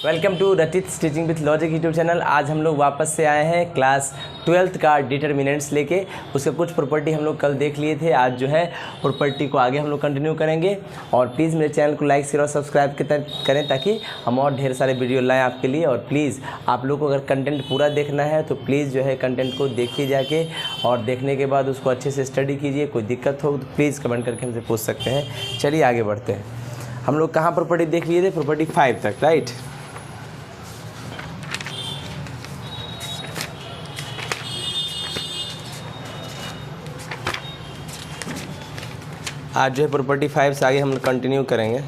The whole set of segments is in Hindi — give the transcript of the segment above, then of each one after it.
वेलकम टू रटित teaching with logic YouTube channel. आज हम लोग वापस से आए हैं क्लास 12th का डिटर्मिनेंट्स लेके। उसके कुछ प्रॉपर्टी हम लोग कल देख लिए थे। आज जो है प्रॉपर्टी को आगे हम लोग कंटिन्यू करेंगे। और प्लीज़ मेरे चैनल को लाइक शेयर और सब्सक्राइब करें ताकि हम और ढेर सारे वीडियो लाएँ आपके लिए। और प्लीज़ आप लोग को अगर कंटेंट पूरा देखना है तो प्लीज़ जो है कंटेंट को देखिए जाके, और देखने के बाद उसको अच्छे से स्टडी कीजिए। कोई दिक्कत हो तो प्लीज़ कमेंट करके हमसे पूछ सकते हैं। चलिए आगे बढ़ते हैं। हम लोग कहाँ प्रॉपर्टी देख लिए थे? प्रॉपर्टी 5 तक, राइट। आज जो है प्रॉपर्टी 5 से आगे हम कंटिन्यू करेंगे।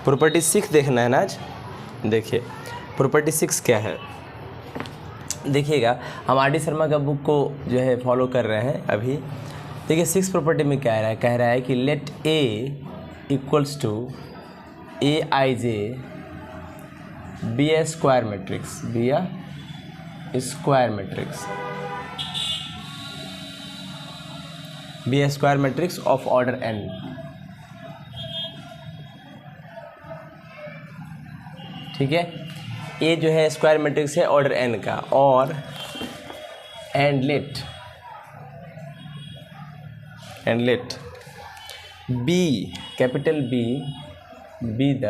प्रॉपर्टी 6 देखना है ना आज। देखिए प्रॉपर्टी 6 क्या है, देखिएगा। हम आर डी शर्मा का बुक को जो है फॉलो कर रहे हैं अभी। देखिए 6 प्रॉपर्टी में क्या कह रहा है कि let A equals to a i j be a square matrix, be a square matrix, be a square matrix of order n। ठीक है, ए जो है स्क्वायर मैट्रिक्स है ऑर्डर n का। और and let B, capital B, be the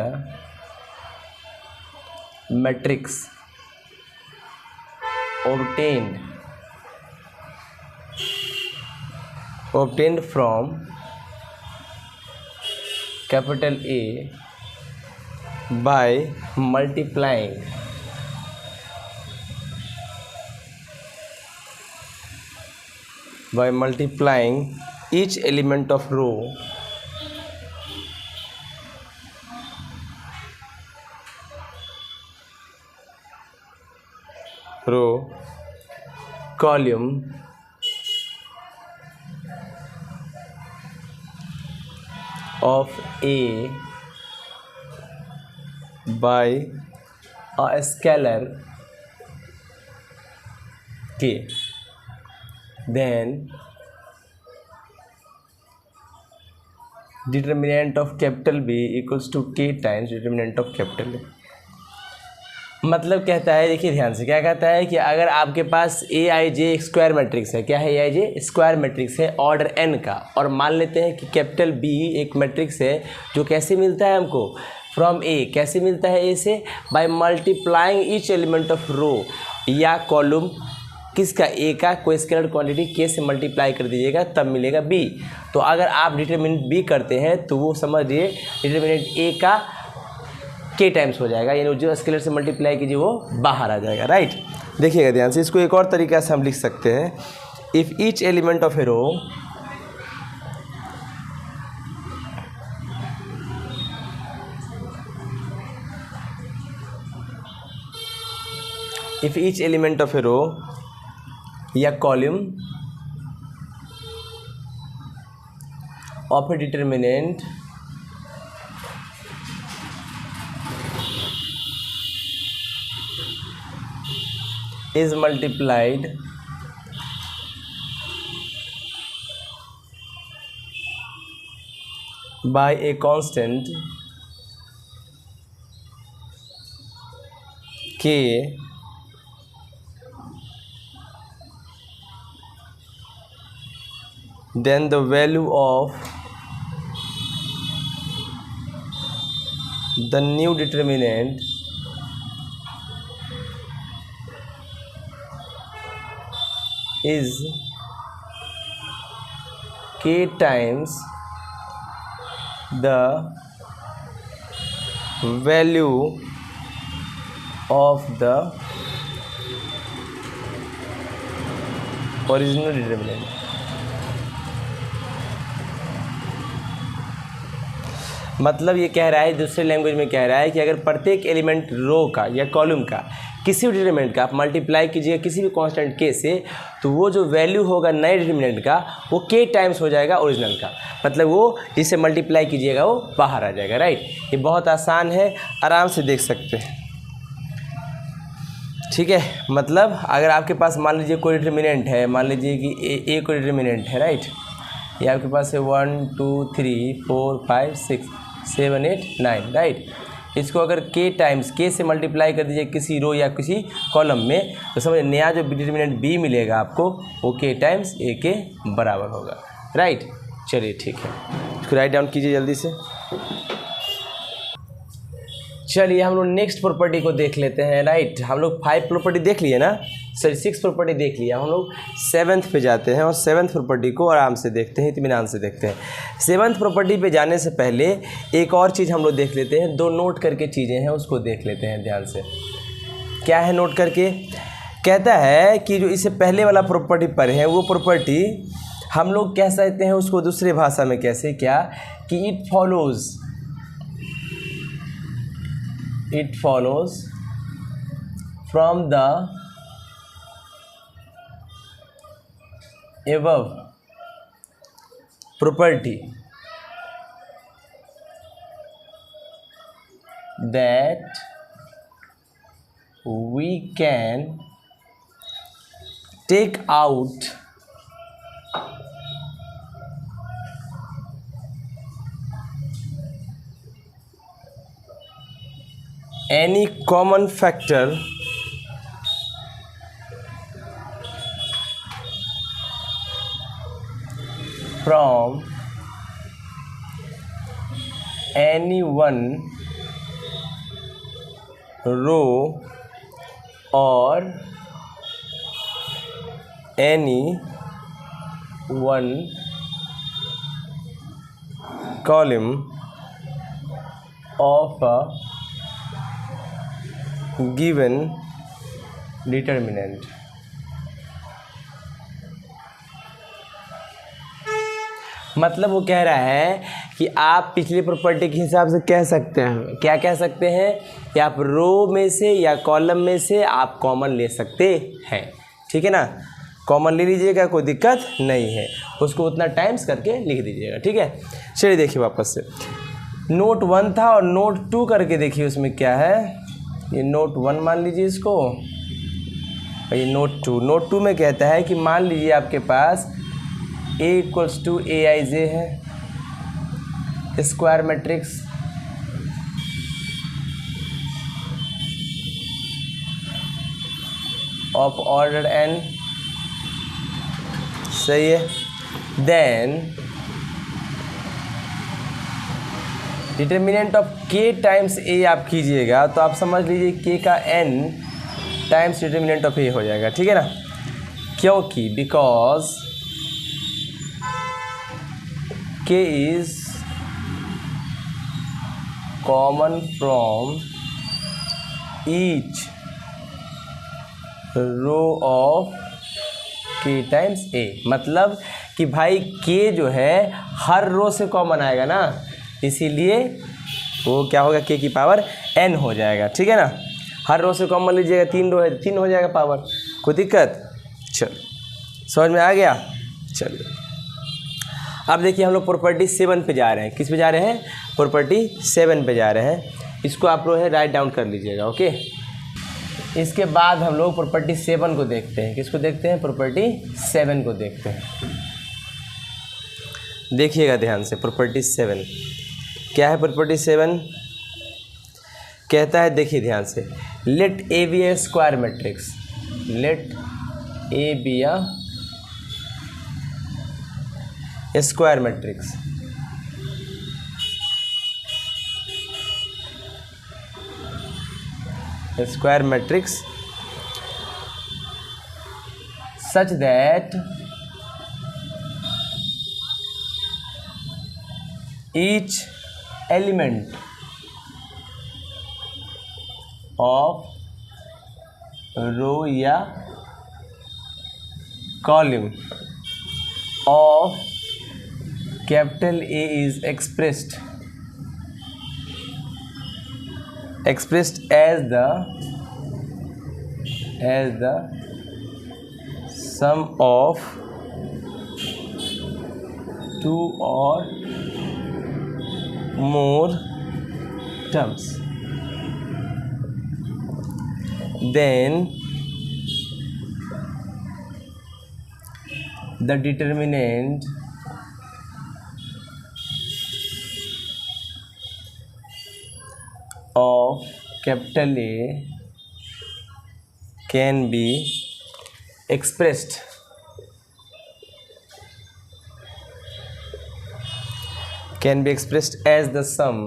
matrix obtained from capital A by multiplying each element of row column of A by a scalar K, then determinant of capital B equals to K times determinant of capital A। मतलब कहता है, देखिए ध्यान से, क्या कहता है कि अगर आपके पास ए आई जे एक स्क्वायर मैट्रिक्स है, क्या है? ए आई जे स्क्वायर मैट्रिक्स है ऑर्डर n का, और मान लेते हैं कि कैपिटल बी एक मैट्रिक्स है जो कैसे मिलता है हमको? From A. कैसे मिलता है ए से? By multiplying each element of row या कॉलम किसका? ए का कोई स्केलर क्वांटिटी के से मल्टीप्लाई कर दीजिएगा तब मिलेगा बी। तो अगर आप डिटरमिनेंट बी करते हैं तो वो समझिए डिटरमिनेंट ए का के टाइम्स हो जाएगा, यानी जो स्केलर से मल्टीप्लाई कीजिए वो बाहर आ जाएगा, राइट। देखिएगा ध्यान से, इसको एक और तरीका से हम लिख सकते हैं। इफ़ ईच एलिमेंट ऑफ ए रो या column of A determinant is multiplied by a constant k, then the value of the new determinant is k times the value of the original determinant। मतलब ये कह रहा है, दूसरे लैंग्वेज में कह रहा है कि अगर प्रत्येक एलिमेंट रो का या कॉलम का किसी भी डिटरमिनेंट का आप मल्टीप्लाई कीजिएगा किसी भी कांस्टेंट के से, तो वो जो वैल्यू होगा नए डिटरमिनेंट का वो के टाइम्स हो जाएगा ओरिजिनल का। मतलब वो जिससे मल्टीप्लाई कीजिएगा वो बाहर आ जाएगा, राइट। ये बहुत आसान है, आराम से देख सकते हैं। ठीक है, मतलब अगर आपके पास मान लीजिए कोई डिटर्मिनेंट है, मान लीजिए कि ए कोई डिटर्मिनेंट है, राइट। ये आपके पास है 1 2 3 4 5 6 7 8 9, राइट। इसको अगर के टाइम्स के से मल्टीप्लाई कर दीजिए किसी रो या किसी कॉलम में, तो समझ नया जो डिटर्मिनेंट बी मिलेगा आपको वो के टाइम्स ए के बराबर होगा, राइट। चलिए ठीक है, इसको राइट डाउन कीजिए जल्दी से। चलिए हम लोग नेक्स्ट प्रॉपर्टी को देख लेते हैं, राइट। हम लोग 5 प्रॉपर्टी देख लिए ना, सॉरी 6 प्रॉपर्टी देख लिया। हम लोग 7th पे जाते हैं और 7th प्रॉपर्टी को आराम से देखते हैं, इत्मीनान से देखते हैं। 7th प्रॉपर्टी पे जाने से पहले एक और चीज़ हम लोग देख लेते हैं, 2 नोट करके चीज़ें हैं उसको देख लेते हैं ध्यान से। क्या है नोट करके? कहता है कि जो इससे पहले वाला प्रॉपर्टी पर है वो प्रॉपर्टी हम लोग कह सकते हैं उसको दूसरे भाषा में कैसे, क्या कि it follows from the above property that we can take out any common factor from any one row or any one column of a given determinant। मतलब वो कह रहा है कि आप पिछले प्रॉपर्टी के हिसाब से कह सकते हैं, क्या कह सकते हैं कि आप रो में से या कॉलम में से आप कॉमन ले सकते हैं, ठीक है ना। कॉमन ले लीजिएगा, कोई दिक्कत नहीं है, उसको उतना टाइम्स करके लिख दीजिएगा, ठीक है। चलिए देखिए वापस से, नोट 1 था और नोट 2 करके देखिए उसमें क्या है। ये नोट 1 मान लीजिए इसको, और ये नोट 2। नोट 2 में कहता है कि मान लीजिए आपके पास A = AIJ है, square matrix of order n, सही है। Then determinant of k times a आप कीजिएगा तो आप समझ लीजिए k का n times determinant of a हो जाएगा, ठीक है ना। क्योंकि बिकॉज k इज common from each row of k times a, मतलब कि भाई k जो है हर रो से कॉमन आएगा ना, इसीलिए वो क्या होगा k की पावर n हो जाएगा, ठीक है ना। हर रो से कॉमन लीजिएगा, 3 रो है 3 हो जाएगा पावर, कोई दिक्कत। चलो समझ में आ गया। चलिए अब देखिए हम लोग प्रॉपर्टी 7 पे जा रहे हैं। किस पे जा रहे हैं? प्रॉपर्टी 7 पे जा रहे हैं। इसको आप लोग है राइट डाउन कर लीजिएगा, ओके। इसके बाद हम लोग प्रॉपर्टी 7 को देखते हैं। किसको देखते हैं? प्रॉपर्टी 7 को देखते हैं। देखिएगा ध्यान से, प्रॉपर्टी 7 क्या है? प्रॉपर्टी 7 कहता है, देखिए ध्यान से, let A be a square matrix, let A be a square matrix square matrix such that each element of row या column of capital A is expressed as the sum of two or more terms, then the determinant of capital A can be expressed as the sum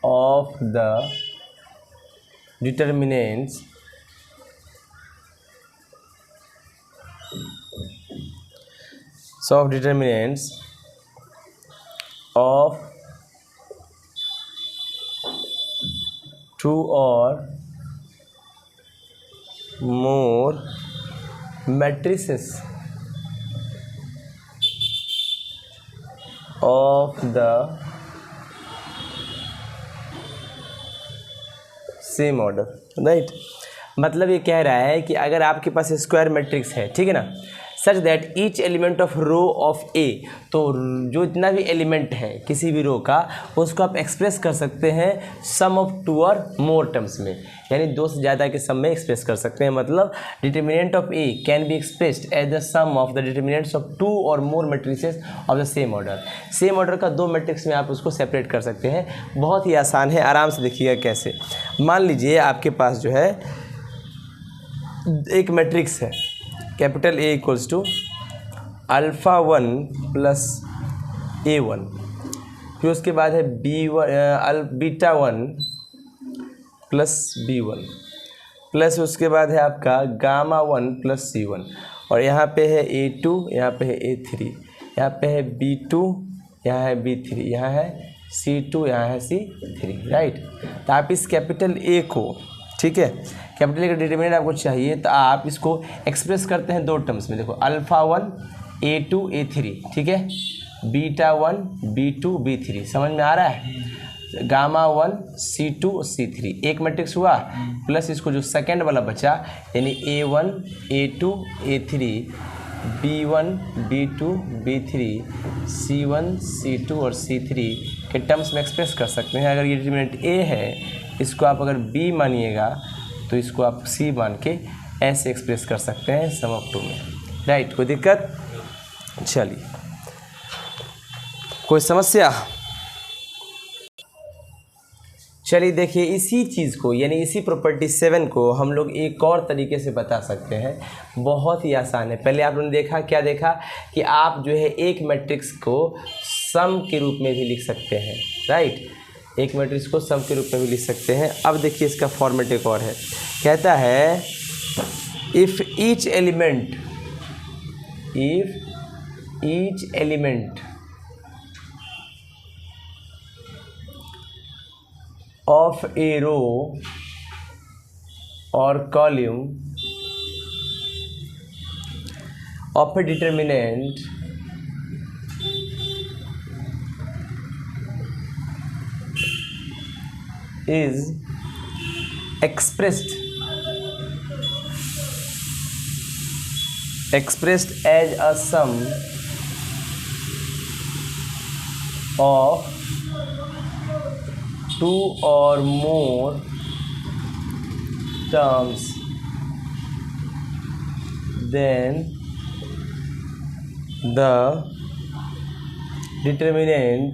of the determinants of two or more matrices of the same order, right. मतलब ये कह रहा है कि अगर आपके पास स्क्वायर मैट्रिक्स है, ठीक है ना, such that each element of row of A, तो जो इतना भी एलिमेंट है किसी भी रो का, उसको आप एक्सप्रेस कर सकते हैं सम ऑफ टू और मोर टर्म्स में, यानी दो से ज़्यादा के सम में एक्सप्रेस कर सकते हैं। मतलब determinant of A can be expressed as the sum of the determinants of two और more matrices of the same order. Same order का दो मैट्रिक्स में आप उसको सेपरेट कर सकते हैं। बहुत ही आसान है, आराम से देखिएगा कैसे। मान लीजिए आपके पास जो है एक मैट्रिक्स है, capital A equals to alpha 1 plus A1, फिर उसके बाद है बीटा 1 प्लस B1, प्लस उसके बाद है आपका गामा 1 प्लस C1, और यहाँ पे है A2, यहाँ पे है A3, यहाँ पे है B2, यहाँ है B3, यहाँ है C2, यहाँ है C3, राइट। तो आप इस कैपिटल A को, ठीक है, कैपिटल ए का डिटर्मिनेंट आपको चाहिए, तो आप इसको एक्सप्रेस करते हैं दो टर्म्स में। देखो अल्फ़ा 1 A2 A3, ठीक है, बीटा 1 B2 B3, समझ में आ रहा है, गामा 1 C2 C3, एक मैट्रिक्स हुआ, प्लस इसको जो सेकंड वाला बचा यानी A1 A2 A3 B1 B2 B3 C1 C2 और C3 के टर्म्स में एक्सप्रेस कर सकते हैं। अगर ये डिटर्मिनेंट A है, इसको आप अगर B मानिएगा तो इसको आप C मान के ऐसे एक्सप्रेस कर सकते हैं सम ऑफ टू में, राइट। कोई दिक्कत? चलिए, कोई समस्या? चलिए देखिए, इसी चीज़ को यानी इसी प्रॉपर्टी 7 को हम लोग एक और तरीके से बता सकते हैं। बहुत ही आसान है। पहले आप लोगों ने देखा, क्या देखा कि आप जो है एक मैट्रिक्स को सम के रूप में भी लिख सकते हैं, राइट। एक मैट्रिक्स को सम के रूप में भी लिख सकते हैं। अब देखिए इसका फॉर्मेट एक और है, कहता है if each element of a row or column of a determinant is expressed as a sum of two or more terms, then the determinant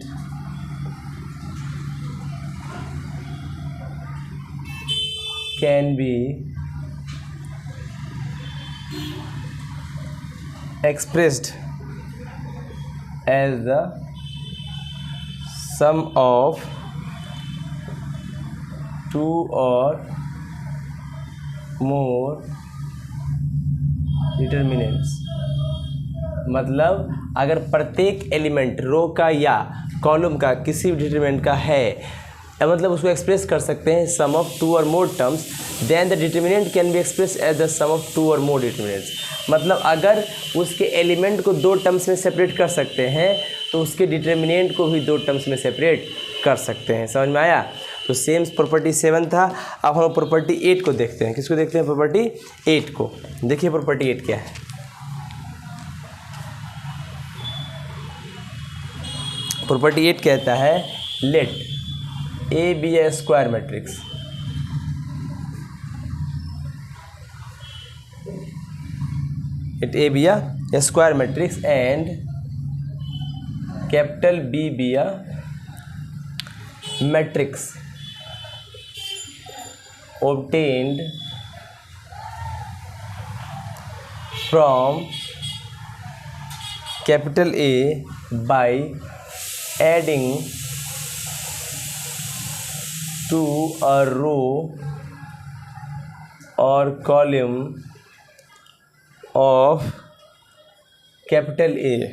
can be expressed as the sum of two or more determinants। मतलब अगर प्रत्येक एलिमेंट रो का या कॉलम का किसी भी डिटरमिनेंट का है, मतलब उसको एक्सप्रेस कर सकते हैं सम ऑफ टू और more terms, then the determinant can be express as the sum of two और मोर डिटरमिनेंट्स। मतलब अगर उसके एलिमेंट को दो टर्म्स में सेपरेट कर सकते हैं तो उसके डिटरमिनेंट को भी दो टर्म्स में सेपरेट कर सकते हैं। समझ में आया? तो सेम प्रॉपर्टी 7 था। अब हम प्रॉपर्टी 8 को देखते हैं। किसको देखते हैं? प्रॉपर्टी 8 को। देखिए प्रॉपर्टी 8 क्या है। प्रॉपर्टी 8 कहता है let A be a square matrix let A be a square matrix and capital B be a matrix obtained from capital A by adding to a row or column of capital a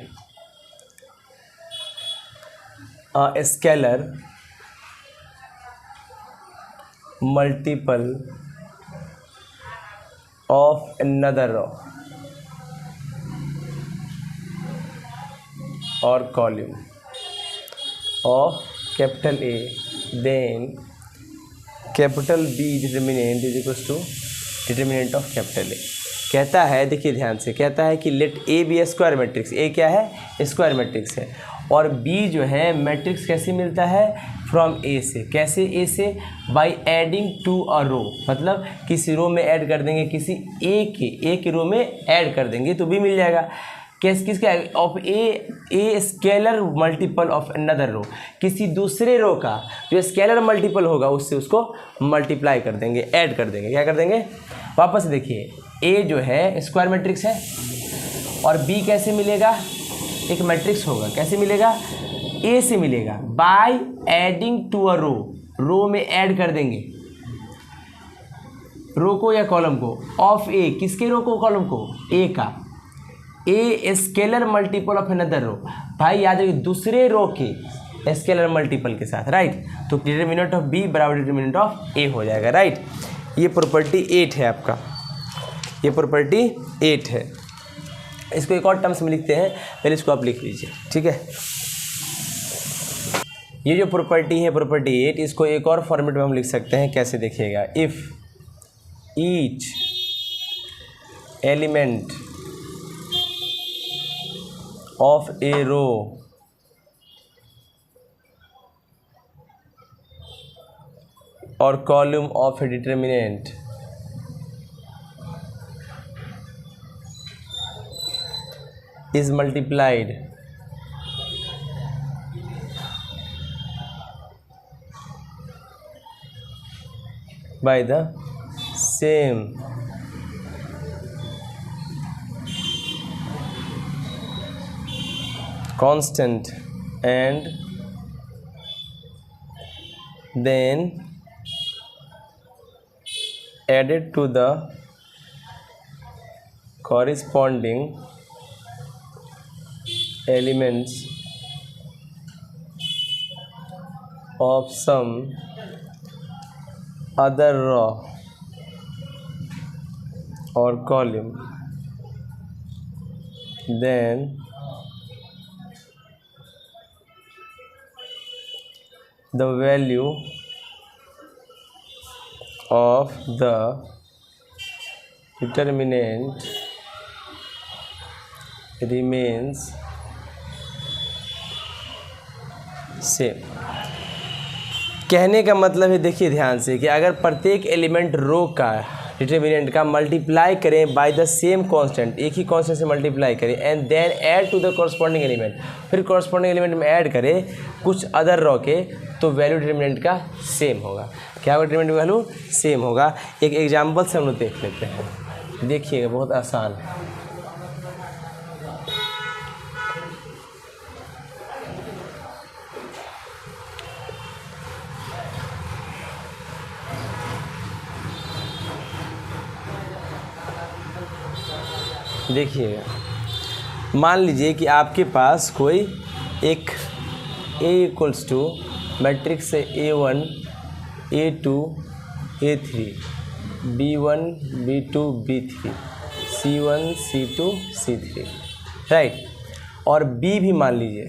scalar multiple of another row or column of capital A, then capital B determinant is equals to determinant of capital A। कहता है, देखिए ध्यान से, कहता है कि let A be square matrix. A क्या है? स्क्वायर मैट्रिक्स है। और बी जो है मैट्रिक्स कैसे मिलता है? फ्रॉम ए से। कैसे ए से? बाय एडिंग टू अ रो, मतलब किसी रो में ऐड कर देंगे, किसी ए के रो में ऐड कर देंगे तो बी मिल जाएगा। किसका? Of A scalar multiple of another row, किसी दूसरे रो का जो स्केलर मल्टीपल होगा उससे उसको मल्टीप्लाई कर देंगे, ऐड कर देंगे। क्या कर देंगे? वापस देखिए, ए जो है स्क्वायर मैट्रिक्स है और बी कैसे मिलेगा? एक मैट्रिक्स होगा, कैसे मिलेगा? ए से मिलेगा बाय एडिंग टू अ रो में ऐड कर देंगे, रो को या कॉलम को, ऑफ ए, किसके रो को? कॉलम को, ए का। A scalar multiple of another row, भाई याद रखिए दूसरे रो के स्केलर मल्टीपल के साथ, राइट। तो डिटरमिनेंट ऑफ बी बराबर डिटरमिनेंट ऑफ ए हो जाएगा, राइट। ये प्रॉपर्टी 8 है आपका, ये प्रॉपर्टी 8 है। इसको एक और टर्म्स में लिखते हैं, पहले इसको आप लिख लीजिए, ठीक है। ये जो प्रॉपर्टी है प्रॉपर्टी 8, इसको एक और फॉर्मेट में हम लिख सकते हैं। कैसे देखिएगा? If each element of a row or column of a determinant is multiplied by the same constant and then added to the corresponding elements of some other row or column, then the value of the determinant remains same। कहने का मतलब है, देखिए ध्यान से, कि अगर प्रत्येक एलिमेंट रो का डिटरमिनेंट का मल्टीप्लाई करें बाय द सेम कांस्टेंट, एक ही कांस्टेंट से मल्टीप्लाई करें, and then add to the corresponding element, फिर कॉरस्पॉन्डिंग एलिमेंट में ऐड करें कुछ अदर रो के, तो वैल्यू डिटरमिनेंट का सेम होगा। क्या होगा? डिटरमिनेंट वैल्यू सेम होगा। एक एग्जाम्पल से हम लोग देख लेते हैं, देखिएगा, बहुत आसान है। देखिएगा, मान लीजिए कि आपके पास कोई एक A इक्वल्स टू मैट्रिक्स है A1 A2 A3 B1 B2 B3 C1 C2 C3, right. और B भी मान लीजिए,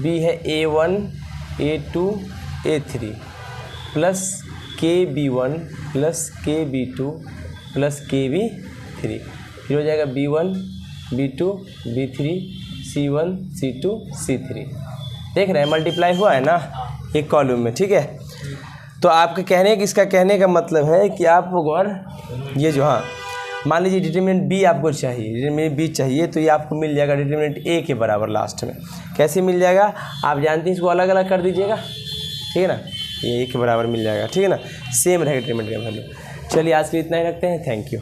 B है A1 A2 A3 plus KB1 plus KB2 plus KB3, फिर हो जाएगा B1 B2 B3 C1 C2 C3। देख रहे हैं, मल्टीप्लाई हुआ है ना एक कॉलम में, ठीक है। तो आपके कहने, इसका कहने का मतलब है कि आप अगर ये जो, हाँ, मान लीजिए डिटर्मिनेंट बी आपको चाहिए, डिटर्मिनेंट बी चाहिए तो ये आपको मिल जाएगा डिटर्मिनेंट ए के बराबर लास्ट में। कैसे मिल जाएगा आप जानते हैं, इसको अलग अलग कर दीजिएगा, ठीक है ना, ये ए के बराबर मिल जाएगा, ठीक है ना, सेम रहेगा डिटर्मिनेंट का वैल्यू। चलिए आज के लिए इतना ही रखते हैं, थैंक यू।